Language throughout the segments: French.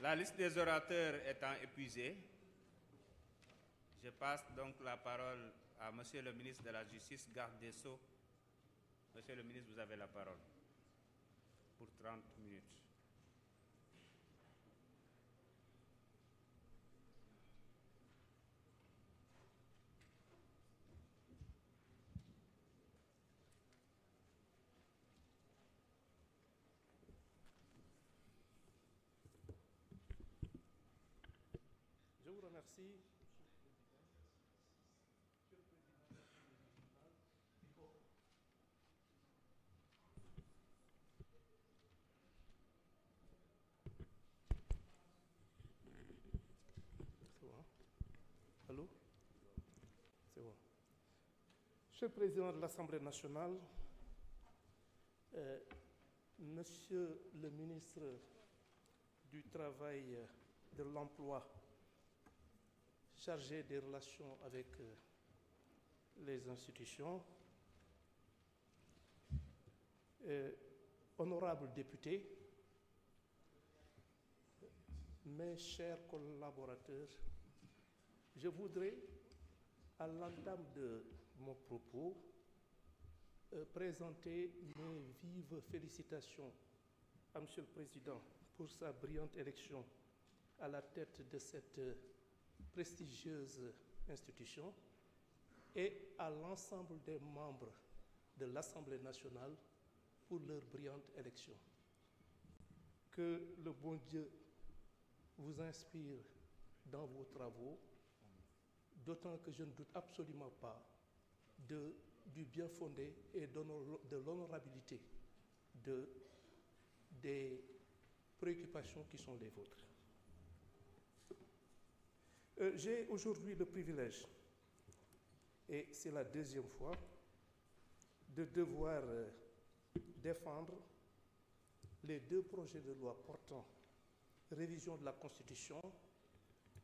La liste des orateurs étant épuisée, je passe donc la parole à Monsieur le ministre de la Justice, garde des Sceaux. Monsieur le ministre, vous avez la parole pour 30 minutes. Je vous remercie. C'est bon. Allô? C'est bon. Monsieur le Président de l'Assemblée nationale, Monsieur le ministre du Travail, de l'Emploi, chargé des relations avec les institutions, honorables députés, mes chers collaborateurs, je voudrais, à l'entame de mon propos, présenter mes vives félicitations à Monsieur le Président pour sa brillante élection à la tête de cette prestigieuse institution et à l'ensemble des membres de l'Assemblée nationale pour leur brillante élection. Que le bon Dieu vous inspire dans vos travaux, d'autant que je ne doute absolument pas du bien fondé et de l'honorabilité des préoccupations qui sont les vôtres. J'ai aujourd'hui le privilège, et c'est la deuxième fois, de devoir défendre les deux projets de loi portant révision de la Constitution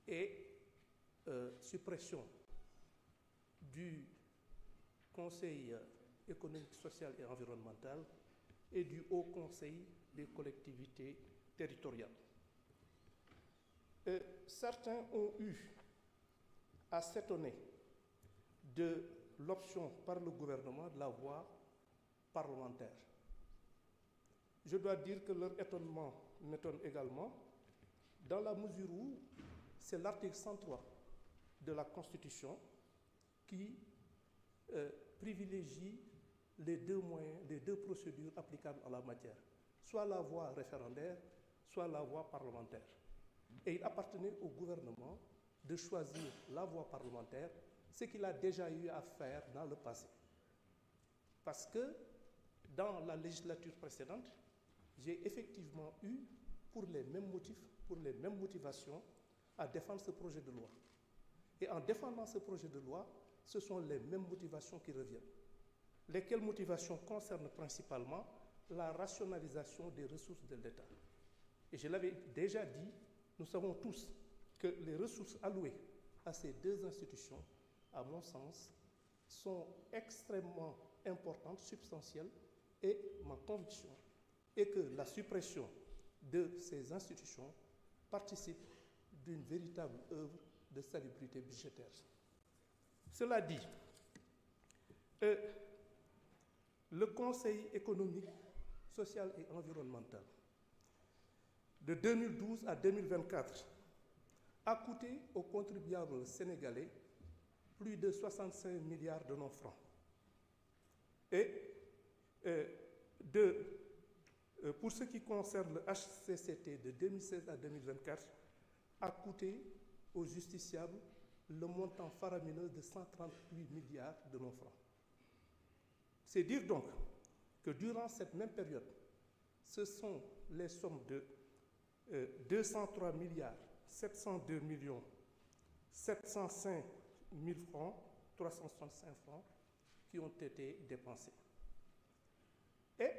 et suppression du Conseil économique, social et environnemental et du Haut Conseil des collectivités territoriales. Certains ont eu à s'étonner de l'option par le gouvernement de la voie parlementaire. Je dois dire que leur étonnement m'étonne également, dans la mesure où c'est l'article 103 de la Constitution qui privilégie les deux moyens, les deux procédures applicables en la matière, soit la voie référendaire, soit la voie parlementaire. Et il appartenait au gouvernement de choisir la voie parlementaire, ce qu'il a déjà eu à faire dans le passé. Parce que dans la législature précédente, j'ai effectivement eu, pour les mêmes motifs, pour les mêmes motivations, à défendre ce projet de loi. Et en défendant ce projet de loi, ce sont les mêmes motivations qui reviennent. Lesquelles motivations concernent principalement la rationalisation des ressources de l'État. Et je l'avais déjà dit, nous savons tous que les ressources allouées à ces deux institutions, à mon sens, sont extrêmement importantes, substantielles, et ma conviction est que la suppression de ces institutions participe d'une véritable œuvre de salubrité budgétaire. Cela dit, le Conseil économique, social et environnemental, de 2012 à 2024, a coûté aux contribuables sénégalais plus de 65 milliards de non-francs. Et pour ce qui concerne le HCCT de 2016 à 2024, a coûté aux justiciables le montant faramineux de 138 milliards de non-francs. C'est dire donc que durant cette même période, ce sont les sommes de 203 milliards 702 millions 705 000 francs, 365 francs qui ont été dépensés. Et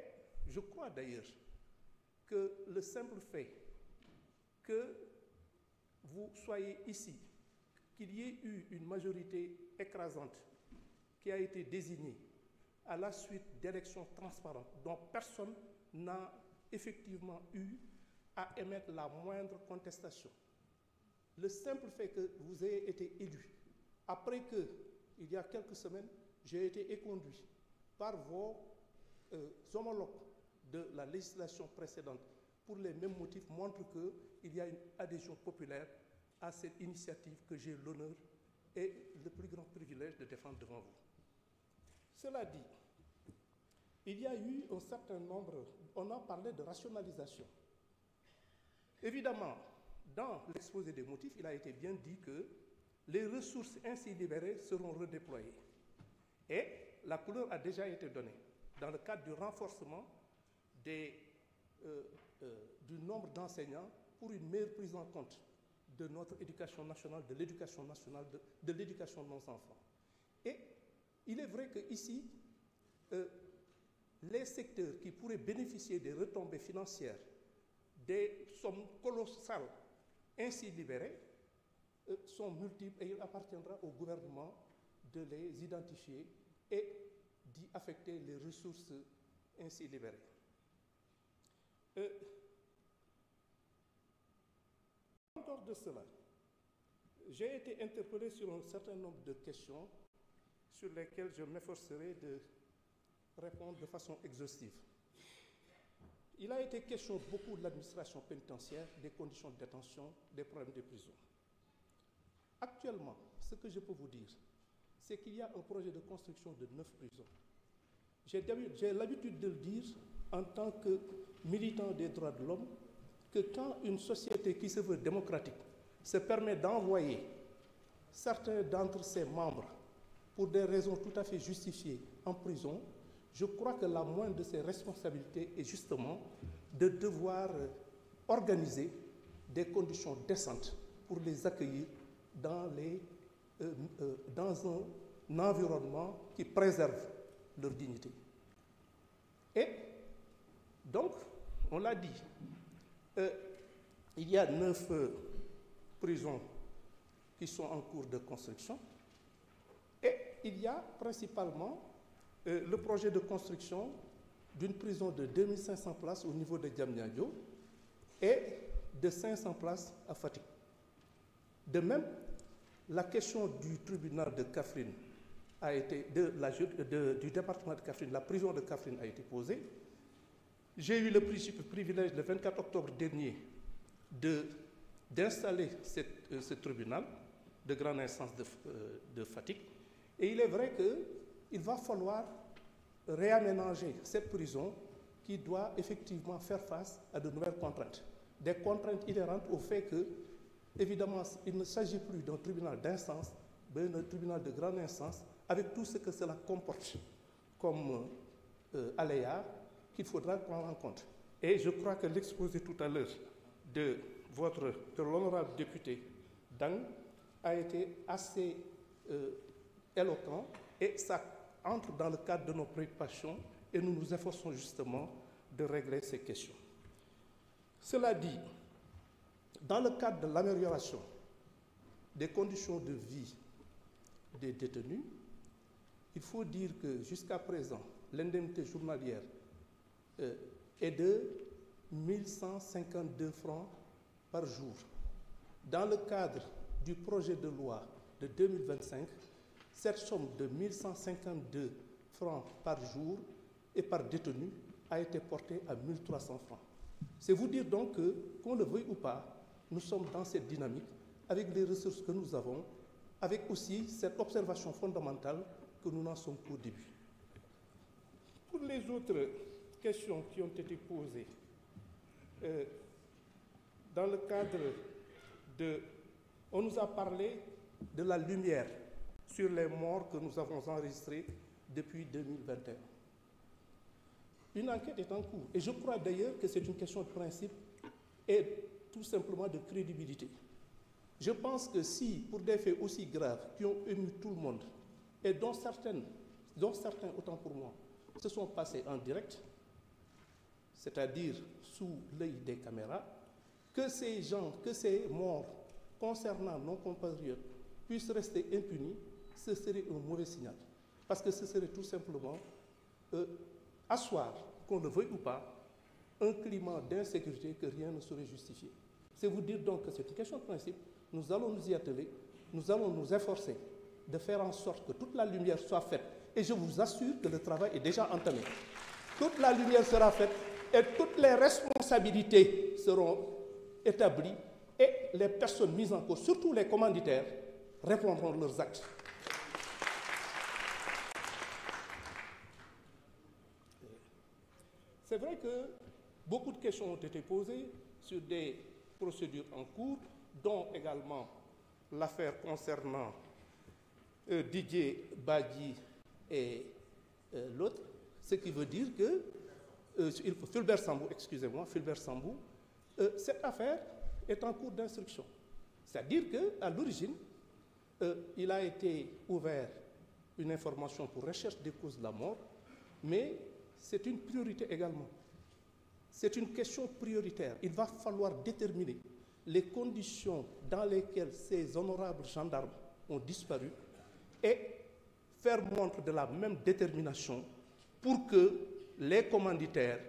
je crois d'ailleurs que le simple fait que vous soyez ici, qu'il y ait eu une majorité écrasante qui a été désignée à la suite d'élections transparentes dont personne n'a effectivement eu à émettre la moindre contestation. Le simple fait que vous ayez été élu, après que, il y a quelques semaines, j'ai été éconduit par vos homologues de la législation précédente pour les mêmes motifs, montre qu'il y a une adhésion populaire à cette initiative que j'ai l'honneur et le plus grand privilège de défendre devant vous. Cela dit, il y a eu un certain nombre, on a parlé de rationalisation. Évidemment, dans l'exposé des motifs, il a été bien dit que les ressources ainsi libérées seront redéployées. Et la couleur a déjà été donnée dans le cadre du renforcement du nombre d'enseignants pour une meilleure prise en compte de notre éducation nationale, de l'éducation nationale, de l'éducation de nos enfants. Et il est vrai qu'ici, les secteurs qui pourraient bénéficier des retombées financières, des sommes colossales ainsi libérées, sont multiples et il appartiendra au gouvernement de les identifier et d'y affecter les ressources ainsi libérées. En dehors de cela, j'ai été interpellé sur un certain nombre de questions sur lesquelles je m'efforcerai de répondre de façon exhaustive. Il a été question beaucoup de l'administration pénitentiaire, des conditions de détention, des problèmes de prison. Actuellement, ce que je peux vous dire, c'est qu'il y a un projet de construction de 9 prisons. J'ai l'habitude de le dire en tant que militant des droits de l'homme, que quand une société qui se veut démocratique se permet d'envoyer certains d'entre ses membres pour des raisons tout à fait justifiées en prison, je crois que la moindre de ses responsabilités est justement de devoir organiser des conditions décentes pour les accueillir dans un environnement qui préserve leur dignité. Et donc, on l'a dit, il y a 9 prisons qui sont en cours de construction et il y a principalement le projet de construction d'une prison de 2500 places au niveau de Diamniadio et de 500 places à Fatick. De même, la question du tribunal de Kaffrine a été, du département de Kaffrine, la prison de Kaffrine a été posée. J'ai eu le privilège le 24 octobre dernier d'installer ce tribunal de grande instance de Fatick. Et il est vrai qu'il va falloir réaménager cette prison qui doit effectivement faire face à de nouvelles contraintes. Des contraintes inhérentes au fait que, évidemment, il ne s'agit plus d'un tribunal d'instance, mais d'un tribunal de grande instance, avec tout ce que cela comporte comme aléas qu'il faudra prendre en compte. Et je crois que l'exposé tout à l'heure de l'honorable député Dang a été assez éloquent et ça entre dans le cadre de nos préoccupations et nous nous efforçons justement de régler ces questions. Cela dit, dans le cadre de l'amélioration des conditions de vie des détenus, il faut dire que jusqu'à présent, l'indemnité journalière est de 1152 francs par jour. Dans le cadre du projet de loi de 2025, cette somme de 1152 francs par jour et par détenu a été portée à 1300 francs. C'est vous dire donc que, qu'on le veuille ou pas, nous sommes dans cette dynamique avec les ressources que nous avons, avec aussi cette observation fondamentale que nous n'en sommes qu'au début. Pour les autres questions qui ont été posées, dans le cadre on nous a parlé de la lumière sur les morts que nous avons enregistrés depuis 2021. Une enquête est en cours et je crois d'ailleurs que c'est une question de principe et tout simplement de crédibilité. Je pense que si, pour des faits aussi graves qui ont ému tout le monde et dont certains, autant pour moi, se sont passés en direct, c'est-à-dire sous l'œil des caméras, que ces gens, que ces morts concernant nos compatriotes puissent rester impunis, ce serait un mauvais signal. Parce que ce serait tout simplement asseoir, qu'on le veuille ou pas, un climat d'insécurité que rien ne saurait justifier. C'est vous dire donc que c'est une question de principe. Nous allons nous y atteler, nous allons nous efforcer de faire en sorte que toute la lumière soit faite. Et je vous assure que le travail est déjà entamé. Toute la lumière sera faite et toutes les responsabilités seront établies et les personnes mises en cause, surtout les commanditaires, répondront de leurs actes. C'est vrai que beaucoup de questions ont été posées sur des procédures en cours, dont également l'affaire concernant Didier Badji et l'autre, ce qui veut dire que Fulbert Sambou, excusez-moi, Fulbert Sambou, cette affaire est en cours d'instruction. C'est-à-dire qu'à l'origine, il a été ouvert une information pour recherche des causes de la mort, mais c'est une priorité également. C'est une question prioritaire. Il va falloir déterminer les conditions dans lesquelles ces honorables gendarmes ont disparu et faire montre de la même détermination pour que les commanditaires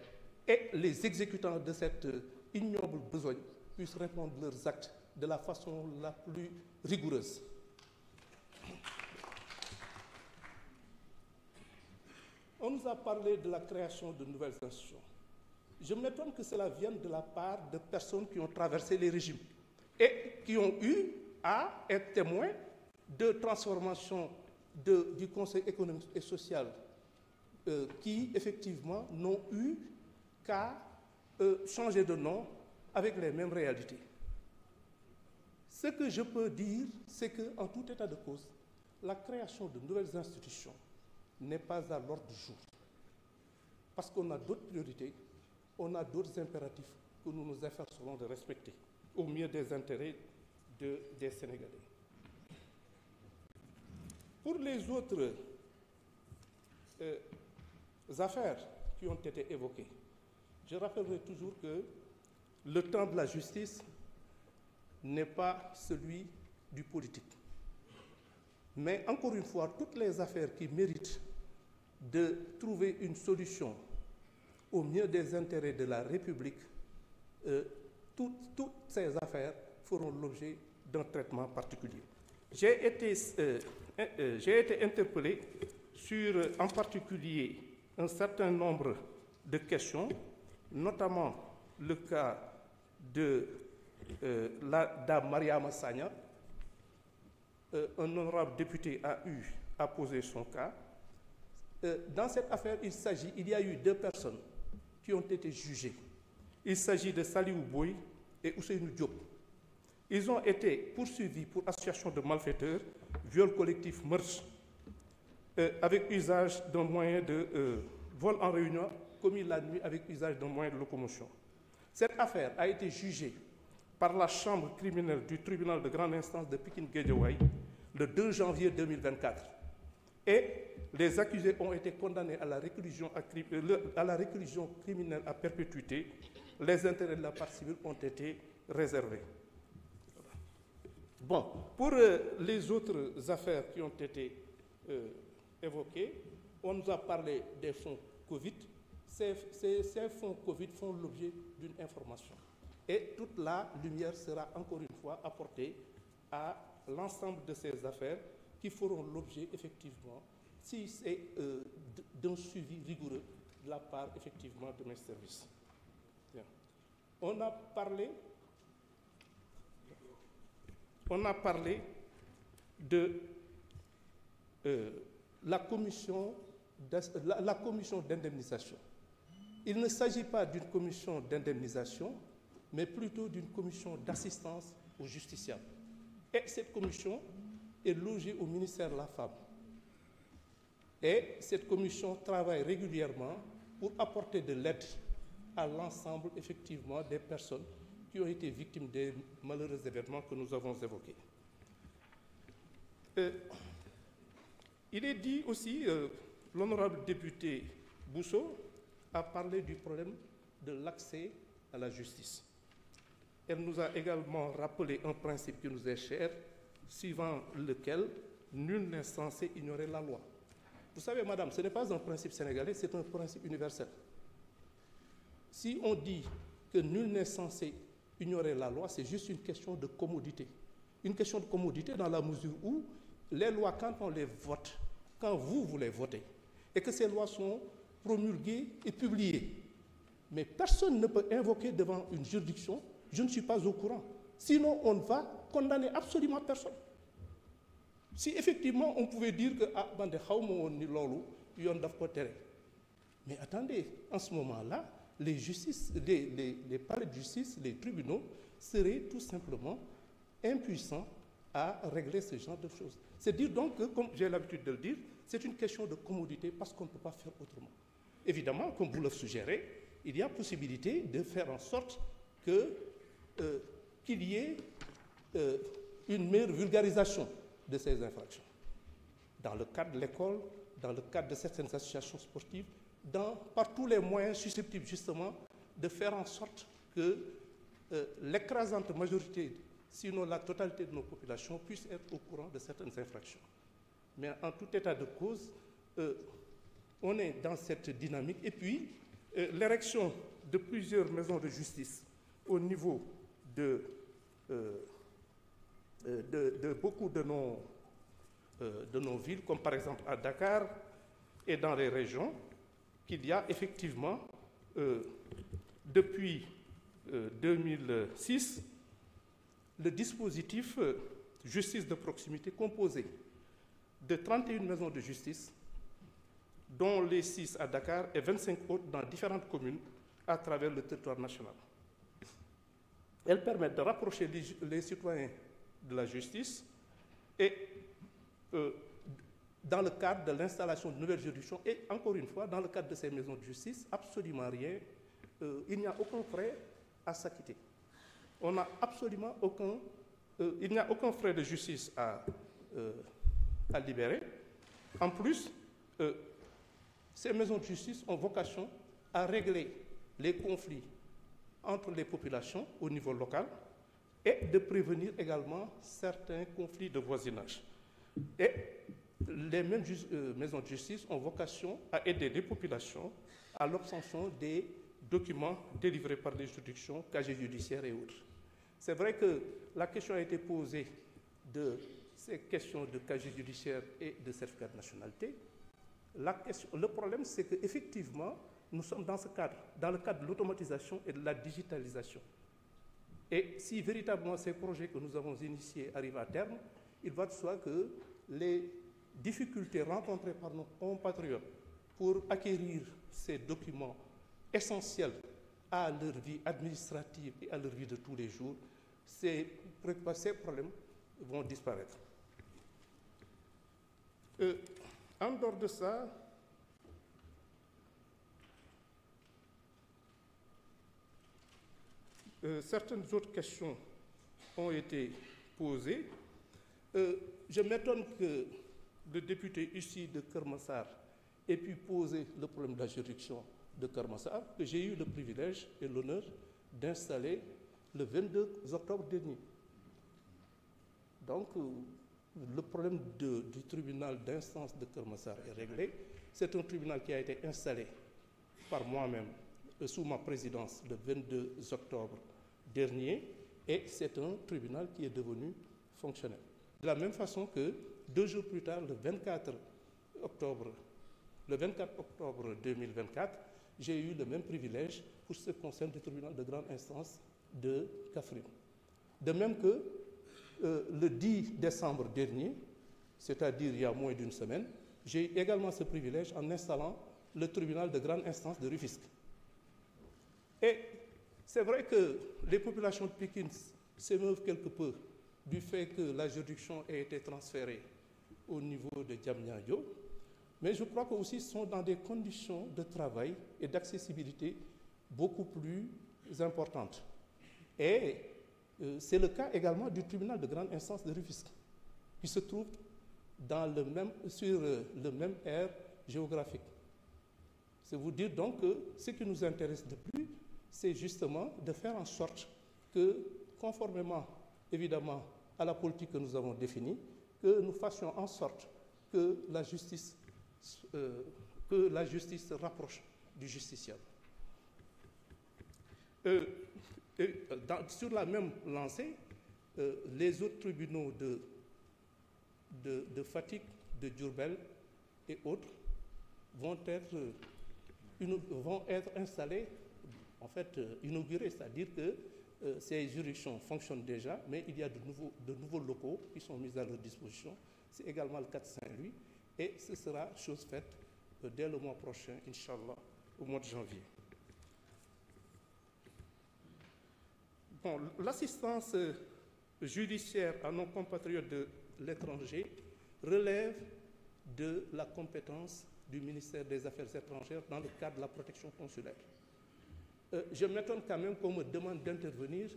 et les exécutants de cette ignoble besogne puissent répondre de leurs actes de la façon la plus rigoureuse. On nous a parlé de la création de nouvelles institutions. Je m'étonne que cela vienne de la part de personnes qui ont traversé les régimes et qui ont eu à être témoins de transformations du Conseil économique et social qui, effectivement, n'ont eu qu'à changer de nom avec les mêmes réalités. Ce que je peux dire, c'est qu'en tout état de cause, la création de nouvelles institutions n'est pas à l'ordre du jour. Parce qu'on a d'autres priorités, on a d'autres impératifs que nous nous efforcerons de respecter au mieux des intérêts des Sénégalais. Pour les autres affaires qui ont été évoquées, je rappellerai toujours que le temps de la justice n'est pas celui du politique. Mais encore une fois, toutes les affaires qui méritent de trouver une solution au mieux des intérêts de la République, toutes ces affaires feront l'objet d'un traitement particulier. J'ai été interpellé sur, en particulier, un certain nombre de questions, notamment le cas de la dame Mariama Sagna. Un honorable député a posé son cas. Dans cette affaire, il y a eu 2 personnes qui ont été jugées. Il s'agit de Saliou Boy et Ousseynou Diop. Ils ont été poursuivis pour association de malfaiteurs, viol collectif, meurtre, avec usage d'un moyen de vol en réunion, commis la nuit avec usage d'un moyen de locomotion. Cette affaire a été jugée par la chambre criminelle du tribunal de grande instance de Pikine-Guédiawaye le 2 janvier 2024. Et les accusés ont été condamnés à la réclusion criminelle à perpétuité. Les intérêts de la partie civile ont été réservés. Bon, pour les autres affaires qui ont été évoquées, on nous a parlé des fonds Covid. Ces fonds Covid font l'objet d'une information. Et toute la lumière sera encore une fois apportée à l'ensemble de ces affaires qui feront l'objet, effectivement, si c'est d'un suivi rigoureux de la part, effectivement, de mes services. Bien. On a parlé de la commission d'indemnisation. Il ne s'agit pas d'une commission d'indemnisation, mais plutôt d'une commission d'assistance aux justiciables. Et cette commission est logée au ministère de la Femme. Et cette commission travaille régulièrement pour apporter de l'aide à l'ensemble, effectivement, des personnes qui ont été victimes des malheureux événements que nous avons évoqués. Il est dit aussi, l'honorable député Bousso a parlé du problème de l'accès à la justice. Elle nous a également rappelé un principe qui nous est cher, suivant lequel nul n'est censé ignorer la loi. Vous savez, madame, ce n'est pas un principe sénégalais, c'est un principe universel. si on dit que nul n'est censé ignorer la loi, c'est juste une question de commodité. Une question de commodité dans la mesure où les lois, quand on les vote, quand vous les votez, et que ces lois sont promulguées et publiées, mais personne ne peut invoquer devant une juridiction « je ne suis pas au courant ». Sinon, on ne va condamner absolument personne. Si effectivement on pouvait dire que « ah, bande xawma woon ni loolu yoon daf ko tere ». Mais attendez, en ce moment-là, les palais de justice, les tribunaux seraient tout simplement impuissants à régler ce genre de choses. C'est dire donc que, comme j'ai l'habitude de le dire, c'est une question de commodité parce qu'on ne peut pas faire autrement. Évidemment, comme vous le suggérez, il y a possibilité de faire en sorte qu'il y ait une meilleure vulgarisation de ces infractions. Dans le cadre de l'école, dans le cadre de certaines associations sportives, par tous les moyens susceptibles justement de faire en sorte que l'écrasante majorité, sinon la totalité de nos populations, puissent être au courant de certaines infractions. Mais en tout état de cause, on est dans cette dynamique. Et puis, l'érection de plusieurs maisons de justice au niveau de beaucoup de nos villes, comme par exemple à Dakar et dans les régions, qu'il y a effectivement, depuis 2006, le dispositif justice de proximité composé de 31 maisons de justice, dont les 6 à Dakar et 25 autres dans différentes communes à travers le territoire national. Elles permettent de rapprocher les citoyens de la justice et dans le cadre de l'installation de nouvelles juridictions et encore une fois, dans le cadre de ces maisons de justice, absolument rien, il n'y a aucun frais à s'acquitter. On n'a absolument il n'y a aucun frais de justice à libérer. En plus, ces maisons de justice ont vocation à régler les conflits entre les populations au niveau local et de prévenir également certains conflits de voisinage. Et les mêmes maisons de justice ont vocation à aider les populations à l'obtention des documents délivrés par les juridictions, casiers judiciaires et autres. C'est vrai que la question a été posée de ces questions de casier judiciaire et de certificat de nationalité. Le problème, c'est qu'effectivement, nous sommes dans ce cadre, dans le cadre de l'automatisation et de la digitalisation. Et si véritablement ces projets que nous avons initiés arrivent à terme, il va de soi que les difficultés rencontrées par nos compatriotes pour acquérir ces documents essentiels à leur vie administrative et à leur vie de tous les jours, ces problèmes vont disparaître. En dehors de ça, certaines autres questions ont été posées. Je m'étonne que le député ici de Keur Massar ait pu poser le problème de la juridiction de Keur Massar, que j'ai eu le privilège et l'honneur d'installer le 22 octobre dernier. Donc, le problème du tribunal d'instance de Keur Massar est réglé. C'est un tribunal qui a été installé par moi-même sous ma présidence le 22 octobre dernier et c'est un tribunal qui est devenu fonctionnel. De la même façon que 2 jours plus tard, le 24 octobre 2024, j'ai eu le même privilège pour ce qui concerne le tribunal de grande instance de Kaffrine. De même que le 10 décembre dernier, c'est-à-dire il y a moins d'une semaine, j'ai eu également ce privilège en installant le tribunal de grande instance de Rufisque. Et c'est vrai que les populations de Pikine s'émeuvent quelque peu du fait que la juridiction ait été transférée au niveau de Diamniadio, mais je crois qu'aussi sont dans des conditions de travail et d'accessibilité beaucoup plus importantes. Et c'est le cas également du tribunal de grande instance de Rufisque, qui se trouve sur le même aire géographique. C'est vous dire donc que ce qui nous intéresse de plus, c'est justement de faire en sorte que, conformément évidemment à la politique que nous avons définie, que nous fassions en sorte que la justice se rapproche du justiciable. Sur la même lancée, les autres tribunaux de Fatick, de Diourbel et autres vont être installés, en fait inaugurés, c'est-à-dire que ces juridictions fonctionnent déjà, mais il y a de nouveaux locaux qui sont mis à leur disposition. C'est également le cas de Saint-Louis, et ce sera chose faite dès le mois prochain, Inch'Allah, au mois de janvier. Bon, l'assistance judiciaire à nos compatriotes de l'étranger relève de la compétence du ministère des Affaires étrangères dans le cadre de la protection consulaire. Je m'étonne quand même qu'on me demande d'intervenir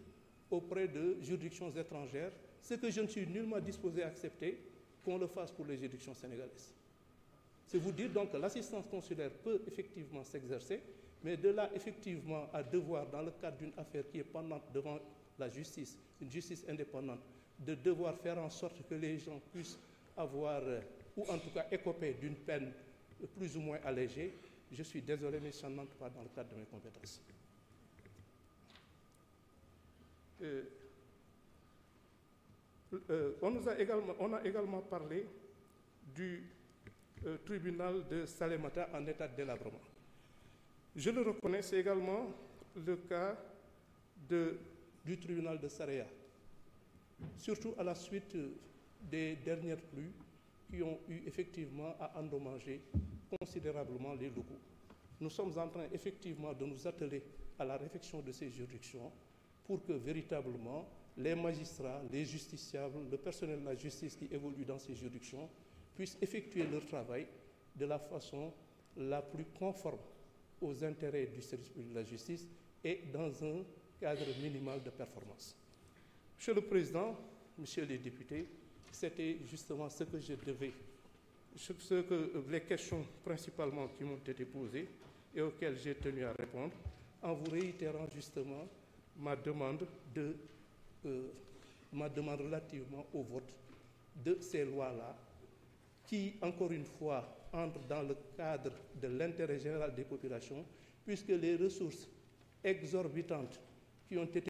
auprès de juridictions étrangères, ce que je ne suis nullement disposé à accepter qu'on le fasse pour les juridictions sénégalaises. C'est vous dire donc que l'assistance consulaire peut effectivement s'exercer, mais de là effectivement à devoir, dans le cadre d'une affaire qui est pendante devant la justice, une justice indépendante, de devoir faire en sorte que les gens puissent avoir, ou en tout cas écoper d'une peine plus ou moins allégée, je suis désolé, mais ça n'entre pas dans le cadre de mes compétences. On a également parlé du tribunal de Salémata en état de délabrement. Je le reconnais, c'est également le cas du tribunal de Saraya, surtout à la suite des dernières pluies qui ont eu effectivement à endommager considérablement les locaux. Nous sommes en train effectivement de nous atteler à la réfection de ces juridictions pour que véritablement les magistrats, les justiciables, le personnel de la justice qui évolue dans ces juridictions puissent effectuer leur travail de la façon la plus conforme aux intérêts du service public de la justice et dans un cadre minimal de performance. Monsieur le Président, Messieurs les députés, c'était justement ce que je devais, les questions principalement qui m'ont été posées et auxquelles j'ai tenu à répondre, en vous réitérant justement ma demande relativement au vote de ces lois-là, qui, encore une fois, entrent dans le cadre de l'intérêt général des populations, puisque les ressources exorbitantes qui ont été